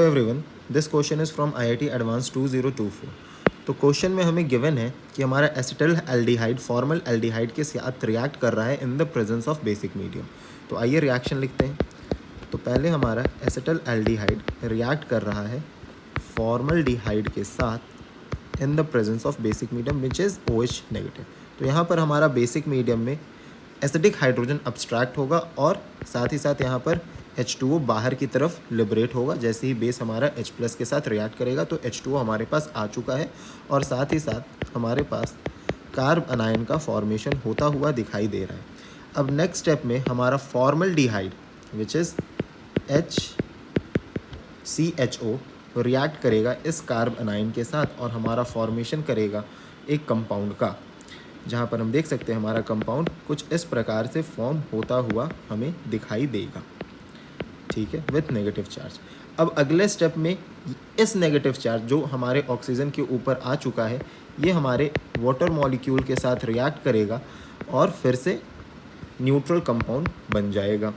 Everyone, this question is from IIT advance 2024। तो question में हमें गिवन है कि हमारा एसिटल एल्डिहाइड फॉर्मल एल्डिहाइड के साथ रिएक्ट कर रहा है in the presence of basic medium. तो आइए रिएक्शन लिखते हैं। तो पहले हमारा एसिटल एल्डिहाइड रिएक्ट कर रहा है फॉर्मल डिहाइड के साथ in the presence of basic medium which is OH negative. तो यहाँ पर हमारा बेसिक मीडियम में एसिडिक हाइड्रोजन अब्स्ट्रैक्ट होगा और साथ ही साथ यहाँ पर H2O बाहर की तरफ लिबरेट होगा। जैसे ही बेस हमारा H+ के साथ रिएक्ट करेगा तो H2O हमारे पास आ चुका है और साथ ही साथ हमारे पास कार्ब अनायन का फॉर्मेशन होता हुआ दिखाई दे रहा है। अब नेक्स्ट स्टेप में हमारा formaldehyde which is HCHO react करेगा इस कार्ब अनायन के साथ और हमारा फॉर्मेशन करेगा एक कंपाउंड का, जहाँ पर हम देख सकते हैं हमारा कंपाउंड कुछ इस प्रकार से फॉर्म होता हुआ हमें दिखाई देगा, ठीक है, विथ नेगेटिव चार्ज। अब अगले स्टेप में इस नेगेटिव चार्ज जो हमारे ऑक्सीजन के ऊपर आ चुका है ये हमारे वाटर मॉलिक्यूल के साथ रिएक्ट करेगा और फिर से न्यूट्रल कंपाउंड बन जाएगा,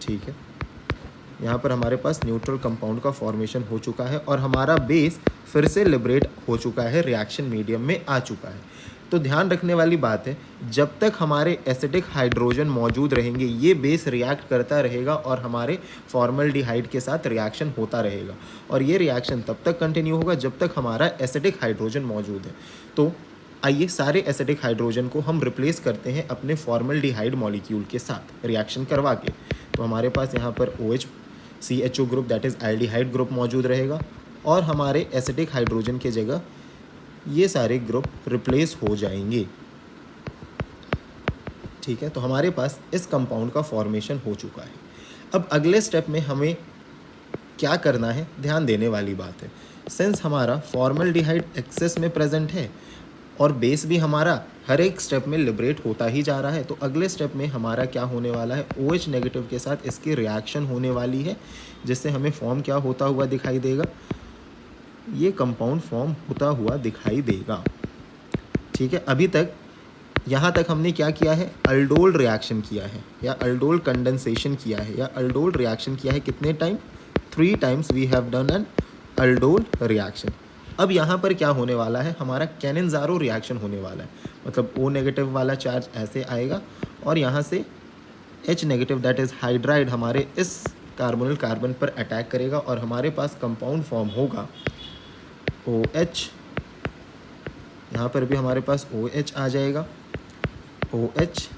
ठीक है। यहाँ पर हमारे पास न्यूट्रल कंपाउंड का फॉर्मेशन हो चुका है और हमारा बेस फिर से लिबरेट हो चुका है, रिएक्शन मीडियम में आ चुका है। तो ध्यान रखने वाली बात है, जब तक हमारे एसिडिक हाइड्रोजन मौजूद रहेंगे ये बेस रिएक्ट करता रहेगा और हमारे फॉर्मल्डिहाइड के साथ रिएक्शन होता रहेगा और ये रिएक्शन तब तक कंटिन्यू होगा जब तक हमारा एसिडिक हाइड्रोजन मौजूद है। तो आइए सारे एसिडिक हाइड्रोजन को हम रिप्लेस करते हैं अपने फॉर्मल्डिहाइड मॉलिक्यूल के साथ रिएक्शन करवा के। तो हमारे पास यहाँ पर OHCHO group that is aldehyde group मौजूद रहेगा और हमारे एसिडिक हाइड्रोजन के जगह ये सारे ग्रुप रिप्लेस हो जाएंगे, ठीक है। तो हमारे पास इस कंपाउंड का फॉर्मेशन हो चुका है। अब अगले स्टेप में हमें क्या करना है, ध्यान देने वाली बात है। सिंस हमारा फॉर्मल्डिहाइड एक्सेस में प्रेजेंट है और बेस भी हमारा हर एक स्टेप में लिबरेट होता ही जा रहा है, तो अगले स्टेप में हमारा क्या होने वाला है, OH नेगेटिव के साथ इसकी रिएक्शन होने वाली है जिससे हमें फॉर्म क्या होता हुआ दिखाई देगा, ये कंपाउंड फॉर्म होता हुआ दिखाई देगा, ठीक है। अभी तक यहाँ तक हमने क्या किया है, अल्डोल रिएक्शन किया है या अल्डोल कंडेंसेशन किया है या अल्डोल रिएक्शन किया है। कितने time? 3 times we have done an aldol reaction. अब यहाँ पर क्या होने वाला है, हमारा कैनिज़ारो रिएक्शन होने वाला है। मतलब O नेगेटिव वाला चार्ज ऐसे आएगा और यहाँ से H negative that is hydride हमारे इस कार्बोनिल कार्बन पर अटैक करेगा और हमारे पास कंपाउंड फॉर्म होगा OH। यहाँ पर भी हमारे पास OH आ जाएगा, OH,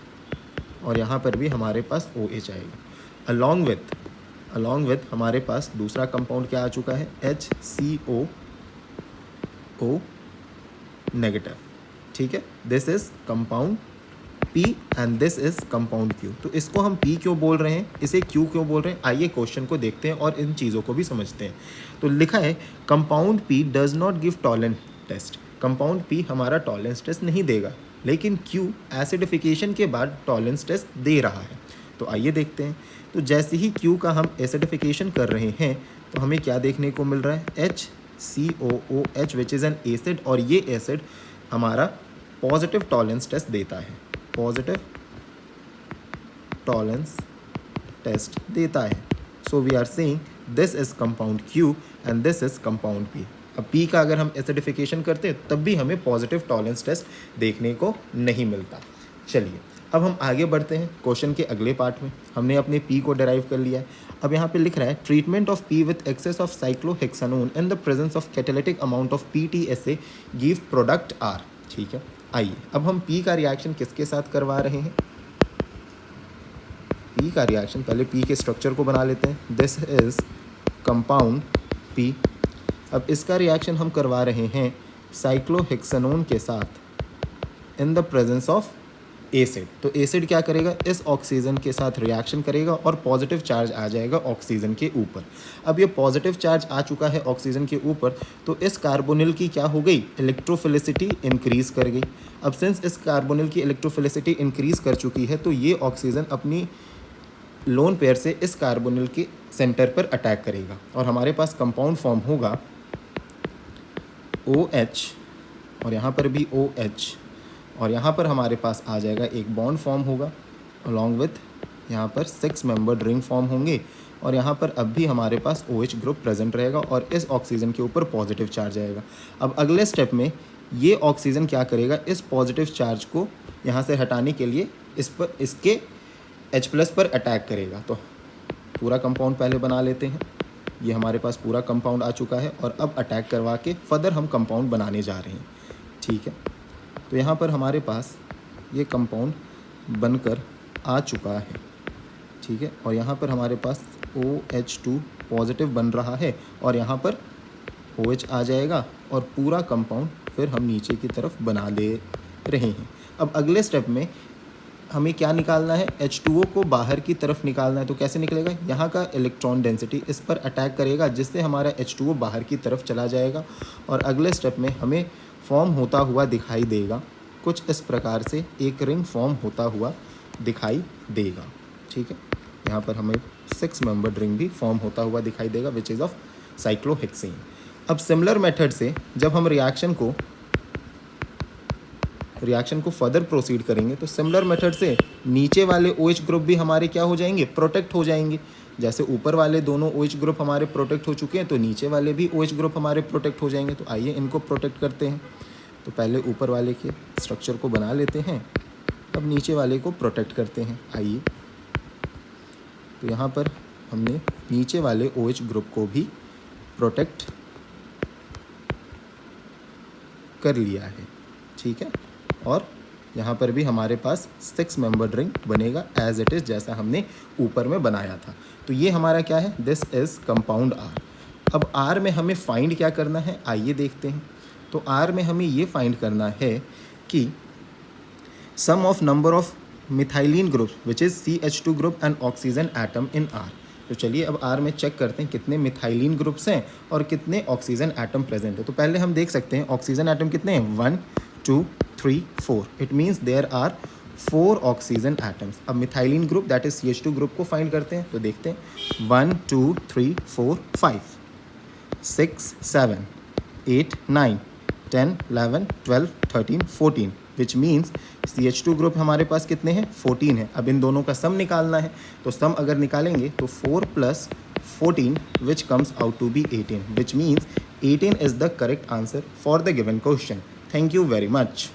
और यहाँ पर भी हमारे पास OH आएगा। अलॉन्ग विथ हमारे पास दूसरा कंपाउंड क्या आ चुका है, HCOO नेगेटिव, ठीक है। This is compound P and this is compound Q। तो इसको हम P क्यों बोल रहे हैं, इसे Q क्यों बोल रहे हैं, आइए क्वेश्चन को देखते हैं और इन चीज़ों को भी समझते हैं। तो लिखा है compound P does not give Tollens test. Compound P हमारा टॉलरेंस टेस्ट नहीं देगा, लेकिन Q एसिडिफिकेशन के बाद टॉलरेंस टेस्ट दे रहा है। तो आइए देखते हैं। तो जैसे ही Q का हम एसिडिफिकेशन कर रहे हैं तो हमें क्या देखने को मिल रहा है, HCOOH which is an acid, और ये एसिड हमारा पॉजिटिव टॉलरेंस टेस्ट देता है, पॉजिटिव टॉलरेंस टेस्ट देता है। So we are saying this is compound Q and this is compound P। अब P का अगर हम एसिडिफिकेशन करते हैं तब भी हमें पॉजिटिव टॉलरेंस टेस्ट देखने को नहीं मिलता। चलिए अब हम आगे बढ़ते हैं क्वेश्चन के अगले पार्ट में। हमने अपने P को डिराइव कर लिया है। अब यहाँ पे लिख रहा है treatment of P with access of cyclohexanone in the presence of catalytic amount of PTSA give product R, ठीक है। आइए अब हम P का रिएक्शन किसके साथ करवा रहे हैं, P का रिएक्शन पहले P के स्ट्रक्चर को बना लेते हैं। This is compound P। अब इसका रिएक्शन हम करवा रहे हैं साइक्लोहेक्सानोन के साथ in the presence of acid. तो एसिड क्या करेगा, इस ऑक्सीजन के साथ रिएक्शन करेगा और पॉजिटिव चार्ज आ जाएगा ऑक्सीजन के ऊपर। अब ये पॉजिटिव चार्ज आ चुका है ऑक्सीजन के ऊपर तो इस कार्बोनिल की क्या हो गई, इलेक्ट्रोफिलिसिटी इंक्रीज़ कर गई। अब सिंस इस कार्बोनिल की इलेक्ट्रोफिलिसिटी इंक्रीज़ कर चुकी है तो ये ऑक्सीजन अपनी लोन पेयर से इस कार्बोनिल के सेंटर पर अटैक करेगा और हमारे पास कंपाउंड फॉर्म होगा OH और यहाँ पर भी OH, और यहाँ पर हमारे पास आ जाएगा एक बॉन्ड फॉर्म होगा अलॉन्ग विथ यहाँ पर 6 मेंबर्ड रिंग फॉर्म होंगे और यहाँ पर अब भी हमारे पास OH ग्रुप प्रेजेंट रहेगा और इस ऑक्सीजन के ऊपर पॉजिटिव चार्ज आएगा। अब अगले स्टेप में ये ऑक्सीजन क्या करेगा, इस पॉजिटिव चार्ज को यहाँ से हटाने के लिए इसके H+ पर अटैक करेगा। तो पूरा कंपाउंड पहले बना लेते हैं। ये हमारे पास पूरा कंपाउंड आ चुका है और अब अटैक करवा के फर्दर हम कंपाउंड बनाने जा रहे हैं, ठीक है। तो यहाँ पर हमारे पास ये कंपाउंड बनकर आ चुका है, ठीक है। और यहाँ पर हमारे पास OH2 पॉजिटिव बन रहा है और यहाँ पर OH आ जाएगा और पूरा कंपाउंड फिर हम नीचे की तरफ बना ले रहे हैं। अब अगले स्टेप में हमें क्या निकालना है, H2O को बाहर की तरफ निकालना है। तो कैसे निकलेगा, यहाँ का इलेक्ट्रॉन डेंसिटी इस पर अटैक करेगा जिससे हमारा H2O बाहर की तरफ चला जाएगा और अगले स्टेप में हमें फॉर्म होता हुआ दिखाई देगा, कुछ इस प्रकार से एक रिंग फॉर्म होता हुआ दिखाई देगा, ठीक है। यहाँ पर हमें 6 मेंबर्ड रिंग भी फॉर्म होता हुआ दिखाई देगा विच इज़ ऑफ साइक्लोहेक्सेन। अब सिमिलर मेथड से जब हम रिएक्शन को फर्दर प्रोसीड करेंगे तो सिमिलर मेथड से नीचे वाले OH ग्रुप भी हमारे क्या हो जाएंगे, प्रोटेक्ट हो जाएंगे। जैसे ऊपर वाले दोनों OH ग्रुप हमारे प्रोटेक्ट हो चुके हैं तो नीचे वाले भी OH ग्रुप हमारे प्रोटेक्ट हो जाएंगे। तो आइए इनको प्रोटेक्ट करते हैं। तो पहले ऊपर वाले के स्ट्रक्चर को बना लेते हैं, अब नीचे वाले को प्रोटेक्ट करते हैं। आइए, तो यहाँ पर हमने नीचे वाले OH ग्रुप को भी प्रोटेक्ट कर लिया है, ठीक है। और यहाँ पर भी हमारे पास 6 मेंबर्ड रिंग बनेगा एज इट इज़, जैसा हमने ऊपर में बनाया था। तो ये हमारा क्या है, दिस इज़ कंपाउंड R। अब R में हमें फाइंड क्या करना है, आइए देखते हैं। तो R में हमें ये फाइंड करना है कि sum of number of methylene groups which is CH2 group and oxygen atom in R। तो चलिए अब R में चेक करते हैं कितने मिथाइलिन ग्रुप्स हैं और कितने ऑक्सीजन एटम प्रेजेंट है। तो पहले हम देख सकते हैं ऑक्सीजन एटम कितने हैं, 1 2 3 4। It means there are 4 oxygen atoms. अब methylene group that is CH2 group को फाइंड करते हैं। तो देखते हैं 1 2 3 4 5 6 7 8 9 10 11 12 13 14 विच मीन्स CH2 ग्रुप हमारे पास कितने हैं, 14 है। अब इन दोनों का सम निकालना है। तो सम अगर निकालेंगे तो 4 + 14 which comes out to be 18 which means 18 is the correct answer for the given question. Thank you very much.